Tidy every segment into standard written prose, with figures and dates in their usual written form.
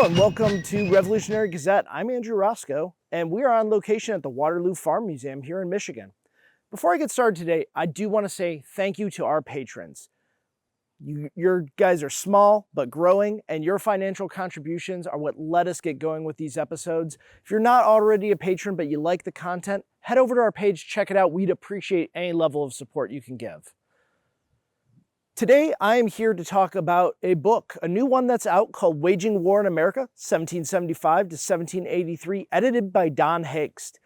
Hello and welcome to Revolutionary Gazette. I'm Andrew Roscoe, and we are on location at the Waterloo Farm Museum here in Michigan. Before I get started today, I do want to say thank you to our patrons. Your guys are small but growing, and your financial contributions are what let us get going with these episodes. If you're not already a patron but you like the content, head over to our page, check it out. We'd appreciate any level of support you can give. Today, I am here to talk about a book, a new one that's out called Waging War in America, 1775 to 1783, edited by Don Haigst.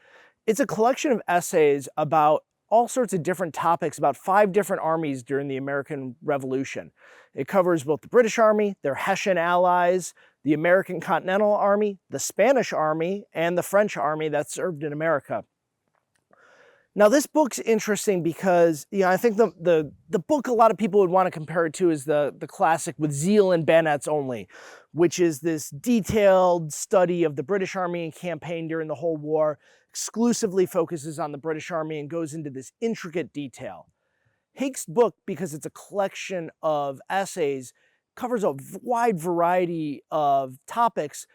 It's a collection of essays about all sorts of different topics, about 5 different armies during the American Revolution. It covers both the British Army, their Hessian allies, the American Continental Army, the Spanish Army, and the French Army that served in America. Now, this book's interesting because, I think the book a lot of people would want to compare it to is the classic With Zeal and Bayonets Only, which is this detailed study of the British Army and campaign during the whole war, exclusively focuses on the British Army and goes into this intricate detail. Haigst's book, because it's a collection of essays, covers a wide variety of topics,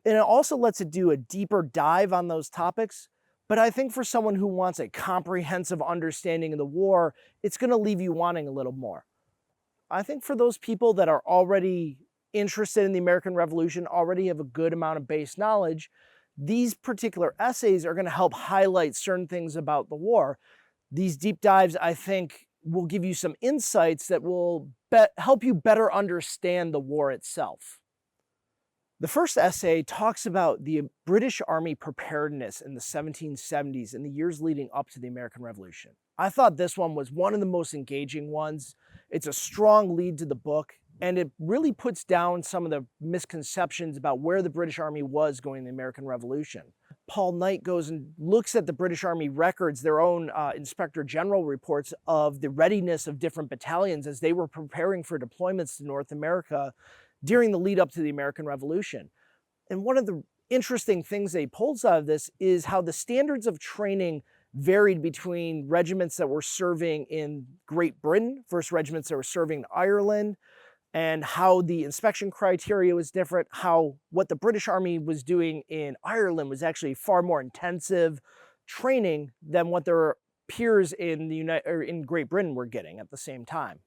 and it also lets it do a deeper dive on those topics. But I think for someone who wants a comprehensive understanding of the war, it's going to leave you wanting a little more. I think for those people that are already interested in the American Revolution, already have a good amount of base knowledge, these particular essays are going to help highlight certain things about the war. These deep dives, I think, will give you some insights that will help you better understand the war itself. The first essay talks about the British Army preparedness in the 1770s and the years leading up to the American Revolution. I thought this one was one of the most engaging ones. It's a strong lead to the book, and it really puts down some of the misconceptions about where the British Army was going in the American Revolution. Paul Knight goes and looks at the British Army records, their own Inspector General reports of the readiness of different battalions as they were preparing for deployments to North America during the lead up to the American Revolution. And one of the interesting things that he pulls out of this is how the standards of training varied between regiments that were serving in Great Britain versus regiments that were serving in Ireland, and how the inspection criteria was different, how what the British Army was doing in Ireland was actually far more intensive training than what their peers in in Great Britain were getting at the same time.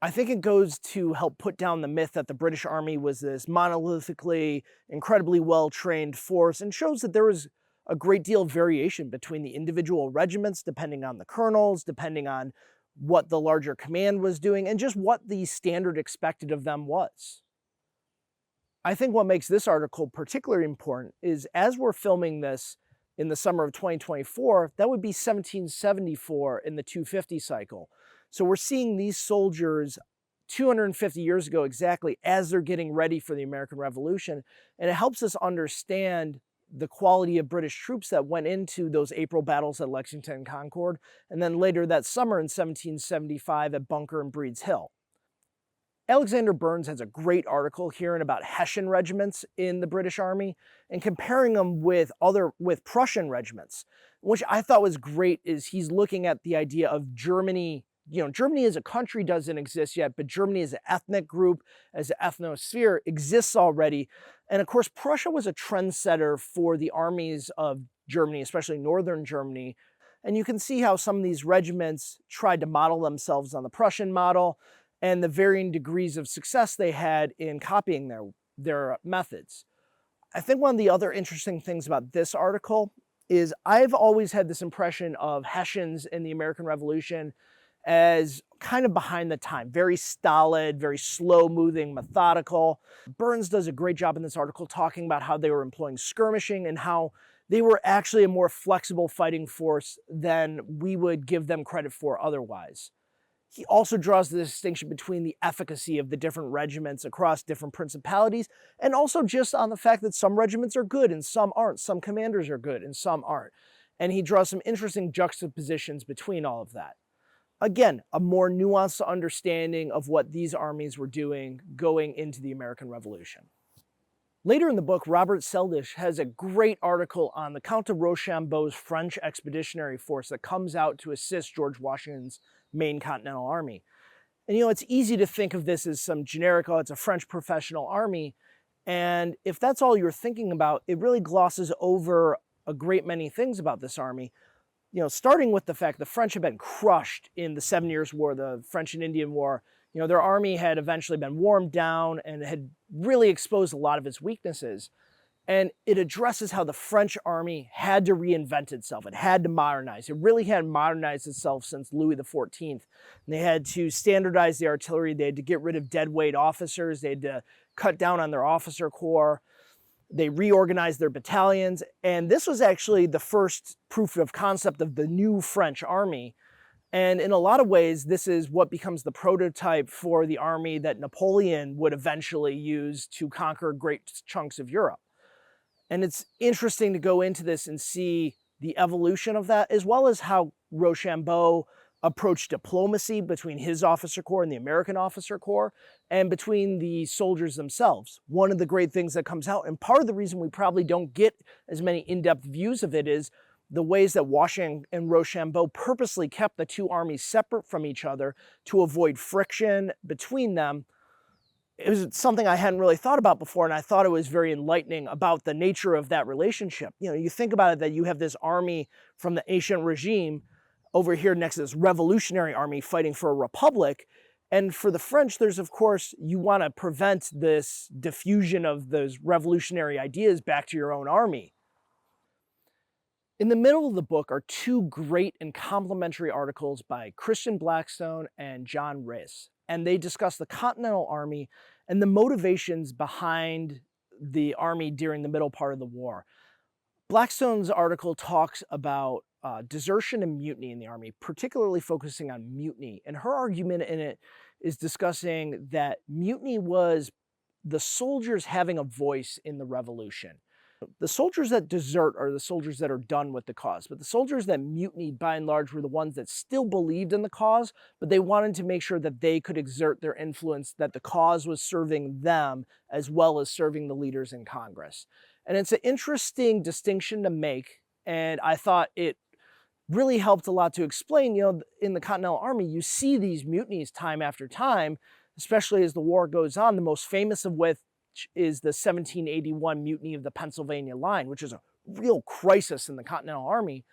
I think it goes to help put down the myth that the British Army was this monolithically, incredibly well-trained force, and shows that there was a great deal of variation between the individual regiments, depending on the colonels, depending on what the larger command was doing, and just what the standard expected of them was. I think what makes this article particularly important is, as we're filming this in the summer of 2024, that would be 1774 in the 250 cycle. So we're seeing these soldiers 250 years ago exactly as they're getting ready for the American Revolution. And it helps us understand the quality of British troops that went into those April battles at Lexington and Concord, and then later that summer in 1775 at Bunker and Breed's Hill. Alexander Burns has a great article here about Hessian regiments in the British Army and comparing them with Prussian regiments, which I thought was great. Is he's looking at the idea of Germany. Germany as a country doesn't exist yet, but Germany as an ethnic group, as an ethnosphere, exists already. And of course, Prussia was a trendsetter for the armies of Germany, especially Northern Germany. And you can see how some of these regiments tried to model themselves on the Prussian model and the varying degrees of success they had in copying their methods. I think one of the other interesting things about this article is I've always had this impression of Hessians in the American Revolution as kind of behind the time, very stolid, very slow-moving, methodical. Burns does a great job in this article talking about how they were employing skirmishing and how they were actually a more flexible fighting force than we would give them credit for otherwise. He also draws the distinction between the efficacy of the different regiments across different principalities, and also just on the fact that some regiments are good and some aren't, some commanders are good and some aren't. And he draws some interesting juxtapositions between all of that. Again, a more nuanced understanding of what these armies were doing going into the American Revolution. Later in the book, Robert Seldish has a great article on the Count de Rochambeau's French expeditionary force that comes out to assist George Washington's main Continental Army. And it's easy to think of this as some generic, oh, it's a French professional army. And if that's all you're thinking about, it really glosses over a great many things about this army. Starting with the fact the French had been crushed in the 7 Years' War, the French and Indian War. Their army had eventually been warmed down and had really exposed a lot of its weaknesses. And it addresses how the French army had to reinvent itself. It had to modernize. It really hadn't modernized itself since Louis XIV. And they had to standardize the artillery. They had to get rid of deadweight officers. They had to cut down on their officer corps. They reorganized their battalions. And this was actually the first proof of concept of the new French army. And in a lot of ways, this is what becomes the prototype for the army that Napoleon would eventually use to conquer great chunks of Europe. And it's interesting to go into this and see the evolution of that, as well as how Rochambeau approached diplomacy between his officer corps and the American officer corps, and between the soldiers themselves. One of the great things that comes out, and part of the reason we probably don't get as many in-depth views of it, is the ways that Washington and Rochambeau purposely kept the two armies separate from each other to avoid friction between them. It was something I hadn't really thought about before, and I thought it was very enlightening about the nature of that relationship. You think about it, that you have this army from the ancient regime over here next to this revolutionary army fighting for a republic. And for the French, there's, of course, you want to prevent this diffusion of those revolutionary ideas back to your own army. In the middle of the book are two great and complementary articles by Christian Blackstone and Don Haigst, and they discuss the Continental Army and the motivations behind the army during the middle part of the war. Blackstone's article talks about desertion and mutiny in the army, particularly focusing on mutiny. And her argument in it is discussing that mutiny was the soldiers having a voice in the revolution. The soldiers that desert are the soldiers that are done with the cause, but the soldiers that mutinied by and large were the ones that still believed in the cause, but they wanted to make sure that they could exert their influence, that the cause was serving them as well as serving the leaders in Congress. And it's an interesting distinction to make, and I thought it really helped a lot to explain. In the Continental Army, you see these mutinies time after time, especially as the war goes on, the most famous of which is the 1781 mutiny of the Pennsylvania line, which is a real crisis in the Continental Army,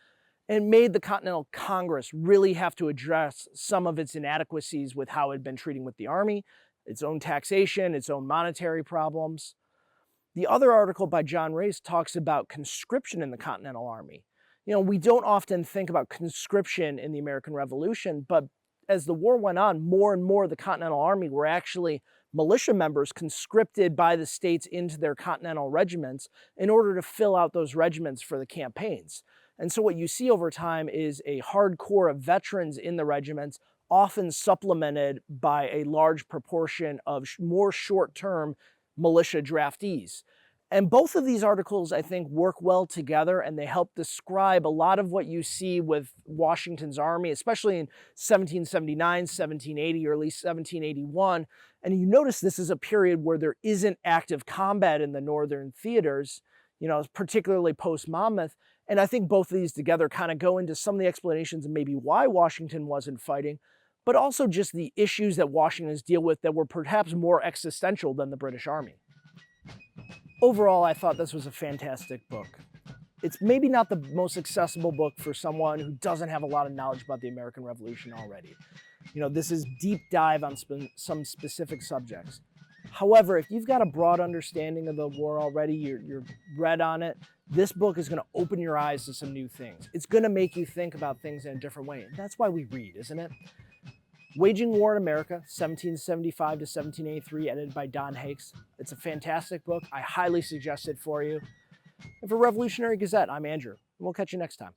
and made the Continental Congress really have to address some of its inadequacies with how it had been treating with the army, its own taxation, its own monetary problems. The other article by Don Haigst talks about conscription in the Continental Army. We don't often think about conscription in the American Revolution, but as the war went on, more and more the Continental Army were actually militia members conscripted by the states into their continental regiments in order to fill out those regiments for the campaigns. And so what you see over time is a hardcore of veterans in the regiments, often supplemented by a large proportion of more short-term militia draftees. And both of these articles, I think, work well together, and they help describe a lot of what you see with Washington's army, especially in 1779, 1780, or at least 1781. And you notice this is a period where there isn't active combat in the northern theaters, particularly post-Monmouth. And I think both of these together kind of go into some of the explanations of maybe why Washington wasn't fighting, but also just the issues that Washington's deal with that were perhaps more existential than the British Army. Overall, I thought this was a fantastic book. It's maybe not the most accessible book for someone who doesn't have a lot of knowledge about the American Revolution already. This is deep dive on some specific subjects. However, if you've got a broad understanding of the war already, you're read on it, this book is going to open your eyes to some new things. It's going to make you think about things in a different way. And that's why we read, isn't it? Waging War in America, 1775 to 1783, edited by Don Haigst. It's a fantastic book. I highly suggest it for you. And for Revolutionary Gazette, I'm Andrew, and we'll catch you next time.